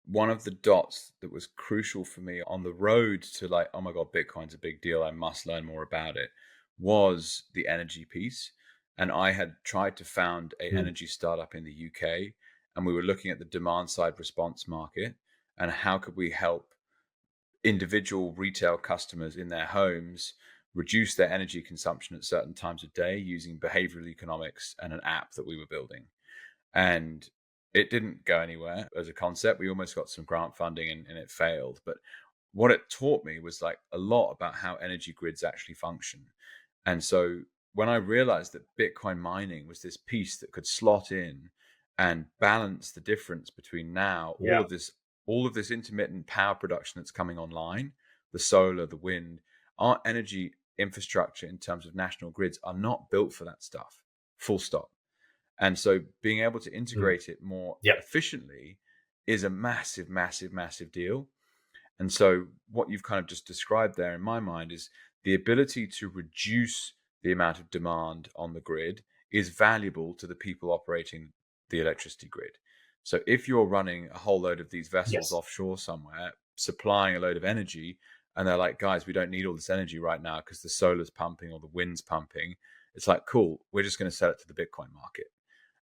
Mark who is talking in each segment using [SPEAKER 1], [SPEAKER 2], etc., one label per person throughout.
[SPEAKER 1] one of the dots that was crucial for me on the road to like, oh my God, Bitcoin's a big deal, I must learn more about it, was the energy piece. And I had tried to found a
[SPEAKER 2] Mm.
[SPEAKER 1] energy startup in the UK, and we were looking at the demand side response market and how could we help individual retail customers in their homes reduce their energy consumption at certain times of day using behavioral economics and an app that we were building. And it didn't go anywhere as a concept. We almost got some grant funding and it failed. But what it taught me was like a lot about how energy grids actually function. And so when I realized that Bitcoin mining was this piece that could slot in and balance the difference between now
[SPEAKER 2] Yeah.
[SPEAKER 1] all of this intermittent power production that's coming online, the solar, the wind, our energy infrastructure in terms of national grids are not built for that stuff. Full stop. And so being able to
[SPEAKER 2] Mm.
[SPEAKER 1] integrate it more
[SPEAKER 2] Yeah.
[SPEAKER 1] efficiently is a massive, massive, massive deal. And so what you've kind of just described there in my mind is the ability to reduce the amount of demand on the grid is valuable to the people operating the electricity grid. So if you're running a whole load of these vessels
[SPEAKER 2] Yes.
[SPEAKER 1] offshore somewhere, supplying a load of energy, and they're like, guys, we don't need all this energy right now because the solar's pumping or the wind's pumping. It's like, cool, we're just going to sell it to the Bitcoin market.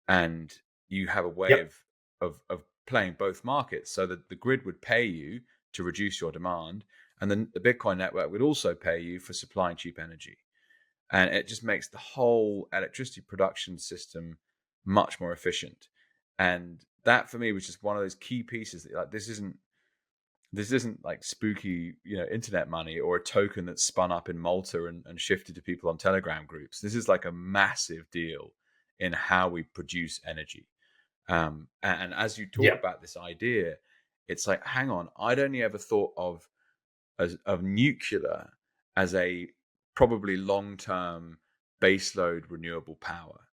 [SPEAKER 1] And you have a way
[SPEAKER 2] Yep.
[SPEAKER 1] of playing both markets so that the grid would pay you to reduce your demand, and then the Bitcoin network would also pay you for supplying cheap energy. And it just makes the whole electricity production system much more efficient. And that for me was just one of those key pieces that like this isn't like spooky, internet money or a token that's spun up in Malta and shifted to people on Telegram groups. This is like a massive deal in how we produce energy. And as you talk
[SPEAKER 2] Yeah.
[SPEAKER 1] about this idea, it's like, hang on, I'd only ever thought of nuclear as a probably long-term baseload renewable power.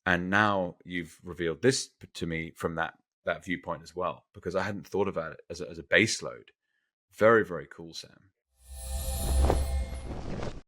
[SPEAKER 1] And now you've revealed this to me from that viewpoint as well, because I hadn't thought about it as a baseload. Very, very cool, Sam.